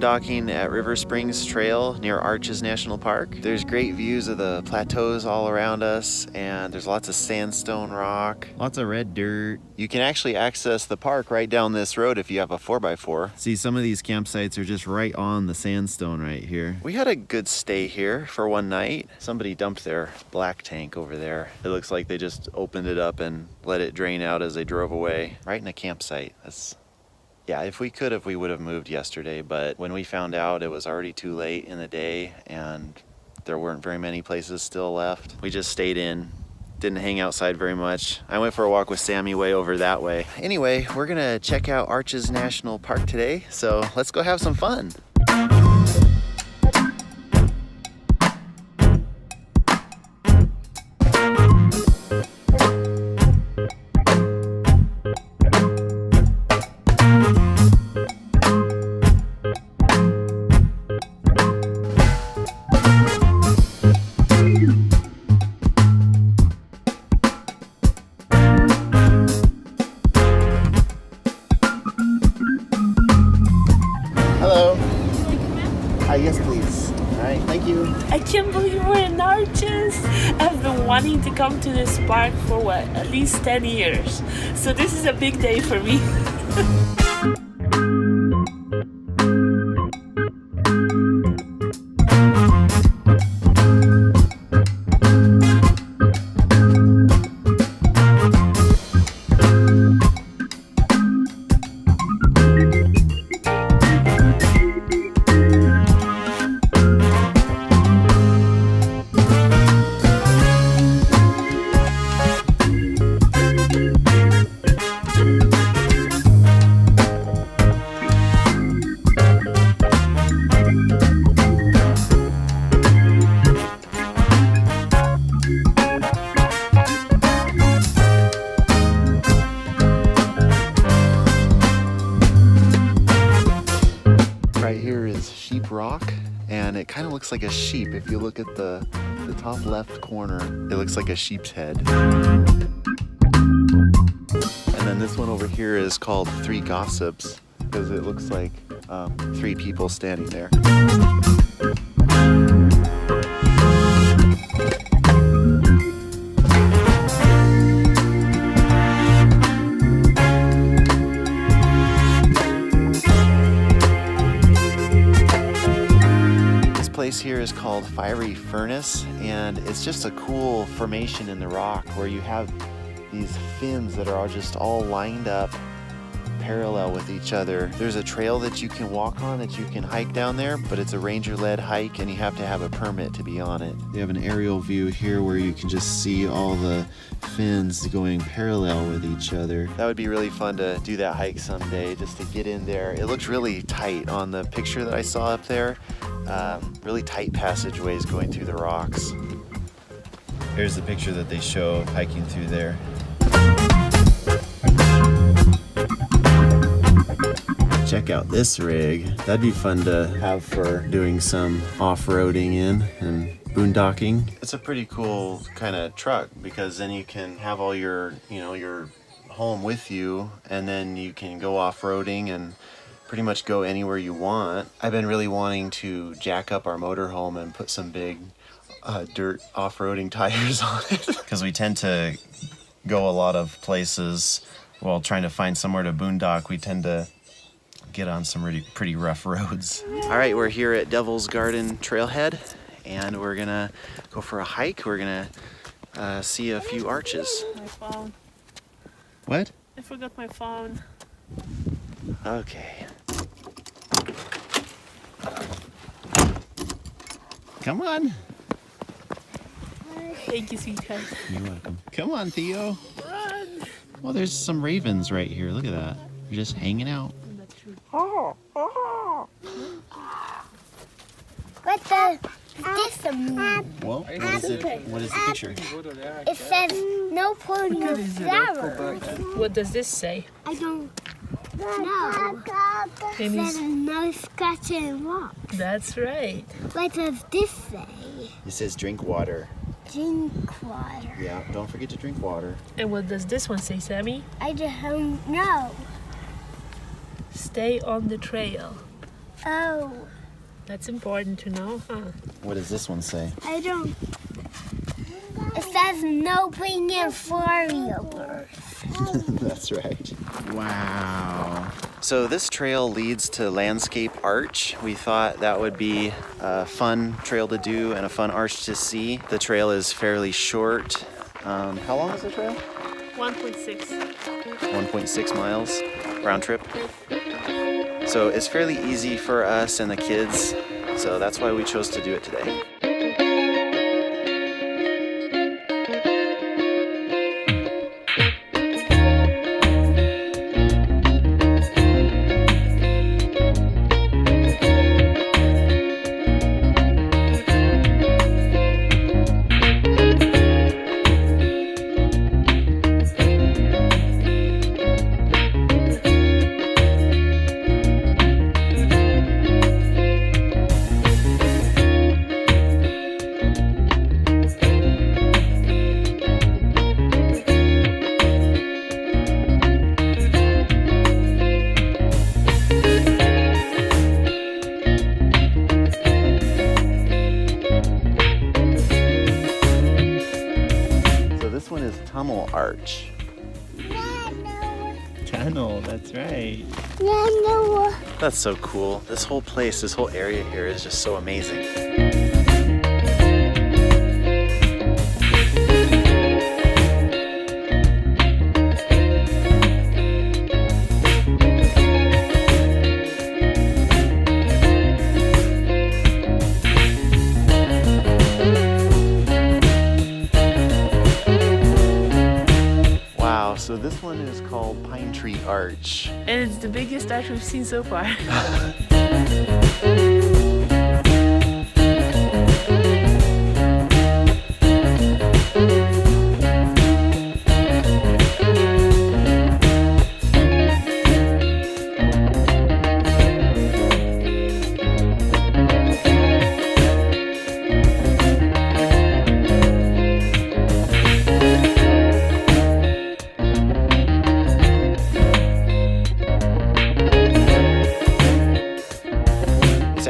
boondocking at River Springs Trail near Arches National Park. There's great views of the plateaus all around us, and there's lots of sandstone rock, lots of red dirt. You can actually access the park right down this road if you have a 4x4. See, some of these campsites are just right on the sandstone right here. We had a good stay here for one night. Somebody dumped their black tank over there. It looks like they just opened it up and let it drain out as they drove away. Right in a campsite. Yeah, if we could have, we would have moved yesterday, but when we found out, it was already too late in the day and there weren't very many places still left. We just stayed in, didn't hang outside very much. I went for a walk with Sammy way over that way. Anyway, we're gonna check out Arches National Park today, so let's go have some fun. Yes, please. All right, thank you. I can't believe we're in Arches. I've been wanting to come to this park for what, at least 10 years. So this is a big day for me. Right here is Sheep Rock, and it kind of looks like a sheep. If you look at the top left corner, it looks like a sheep's head. And then this one over here is called Three Gossips, because it looks like three people standing there. Place here is called Fiery Furnace, and it's just a cool formation in the rock where you have these fins that are all lined up parallel with each other. There's a trail that you can walk on, that you can hike down there, but it's a ranger-led hike and you have to have a permit to be on it. You have an aerial view here where you can just see all the fins going parallel with each other. That would be really fun to do that hike someday, just to get in there. It looks really tight on the picture that I saw up there. Really tight passageways going through the rocks. Here's the picture that they show hiking through there. Check out this rig. That'd be fun to have for doing some off-roading in and boondocking. It's a pretty cool kind of truck, because then you can have all your, your home with you, and then you can go off-roading and pretty much go anywhere you want. I've been really wanting to jack up our motorhome and put some big dirt off-roading tires on it, because we tend to go a lot of places while trying to find somewhere to boondock. We tend to get on some pretty rough roads. All right, we're here at Devil's Garden Trailhead, and we're gonna go for a hike. We're gonna see a few arches. My phone. What? I forgot my phone. Okay. Come on. Thank you, sweetheart. You're welcome. Come on, Theo. Run! Well, there's some ravens right here. Look at that. They're just hanging out. What does this mean? Well, what is the picture? It says no putting flowers. What does this say? I don't know. It says no scratching rock. That's right. What does this say? It says drink water. Drink water. Yeah, don't forget to drink water. And what does this one say, Sammy? I don't know. Stay on the trail. Oh, That's important to know, huh? What does this one say? I don't. It says no bringing four-wheelers. That's right. Wow. So this trail leads to Landscape Arch. We thought that would be a fun trail to do and a fun arch to see. The trail is fairly short. How long is the trail? 1.6. 1.6 miles round trip. So it's fairly easy for us and the kids. So that's why we chose to do it today. This one is Tunnel Arch. Tunnel, that's right. That's so cool. This whole place, this whole area here is just so amazing. So this one is called Pine Tree Arch. And it's the biggest arch we've seen so far.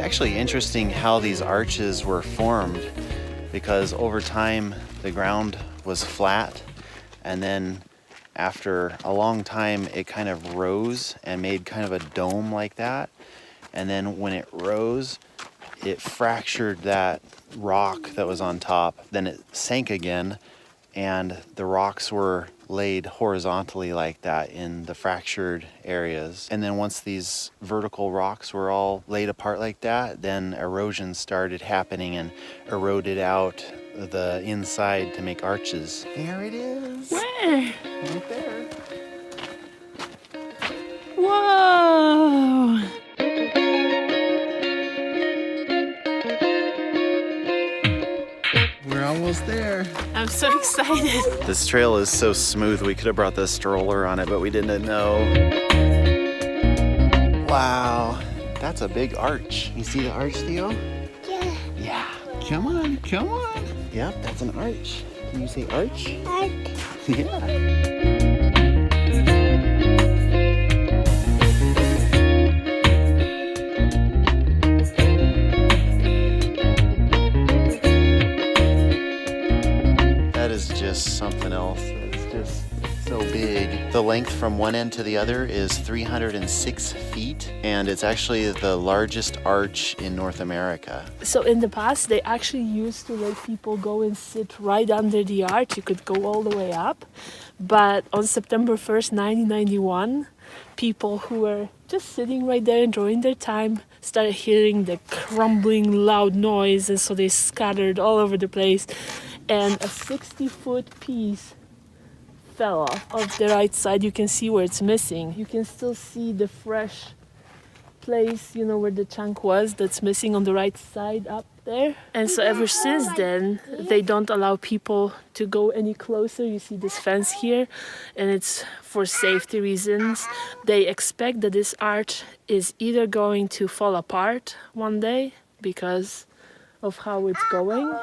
Actually interesting how these arches were formed, because over time the ground was flat, and then after a long time it kind of rose and made kind of a dome like that, and then when it rose it fractured that rock that was on top, then it sank again, and the rocks were laid horizontally like that in the fractured areas. And then once these vertical rocks were all laid apart like that, then erosion started happening and eroded out the inside to make arches. There it is. Where? Right there. Whoa! We're almost there. I'm so excited. This trail is so smooth, we could have brought the stroller on it, but we didn't know. Wow, that's a big arch. You see the arch, Theo? Yeah. Yeah. Come on, come on. Yep, that's an arch. Can you say arch? Arch. Yeah. Just something else. It's just so big. The length from one end to the other is 306 feet, and it's actually the largest arch in North America. So in the past, they actually used to let people go and sit right under the arch. You could go all the way up. But on September 1st, 1991, people who were just sitting right there enjoying their time started hearing the crumbling loud noise, and so they scattered all over the place. And a 60-foot piece fell off of the right side. You can see where it's missing. You can still see the fresh place, you know, where the chunk was, that's missing on the right side up there. And so ever since then, they don't allow people to go any closer. You see this fence here, and it's for safety reasons. They expect that this arch is either going to fall apart one day because of how it's going,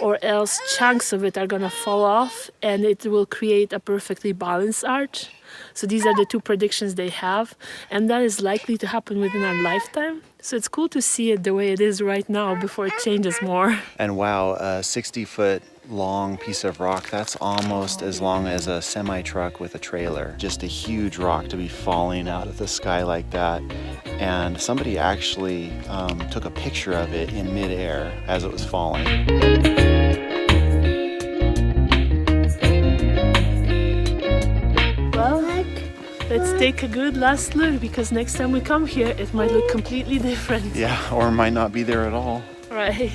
or else chunks of it are gonna fall off and it will create a perfectly balanced arch. So these are the two predictions they have, and that is likely to happen within our lifetime. So it's cool to see it the way it is right now before it changes more. And wow, a 60-foot long piece of rock, that's almost as long as a semi-truck with a trailer. Just a huge rock to be falling out of the sky like that. And somebody actually took a picture of it in midair as it was falling. Well, let's take a good last look, because next time we come here, it might look completely different. Yeah, or might not be there at all. Right.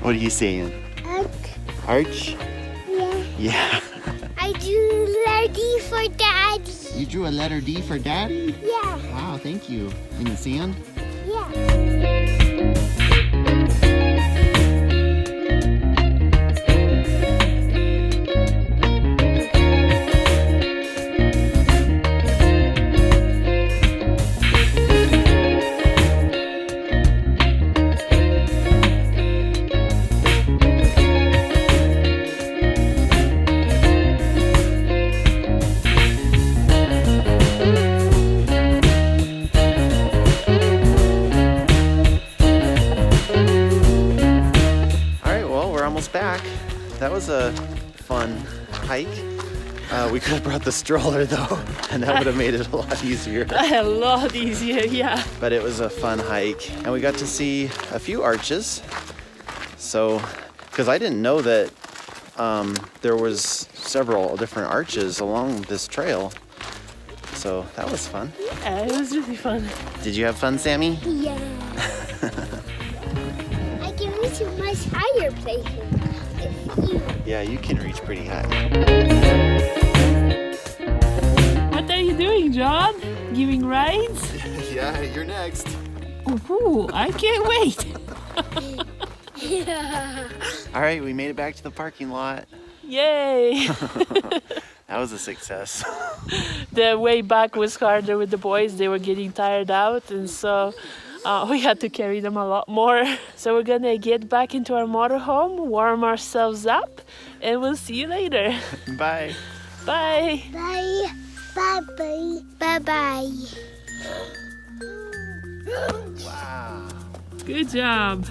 What are you saying? Arch? Yeah. Yeah. I drew letter D for Daddy. You drew a letter D for Daddy? Yeah. Wow, thank you. In the sand? Yeah. Back. That was a fun hike. We could have brought the stroller though, and that would have made it a lot easier. A lot easier, yeah. But it was a fun hike, and we got to see a few arches. So, because I didn't know that there was several different arches along this trail. So that was fun. Yeah, it was really fun. Did you have fun, Sammy? Yeah. I can reach much higher places. Yeah, you can reach pretty high. What are you doing, John? Giving rides? Yeah, you're next. Ooh, I can't wait. Yeah. All right, we made it back to the parking lot. Yay. That was a success. The way back was harder with the boys. They were getting tired out, and so we had to carry them a lot more. So we're gonna get back into our motorhome, warm ourselves up, and we'll see you later. Bye. Bye. Bye. Bye bye. Bye bye. Wow. Good job.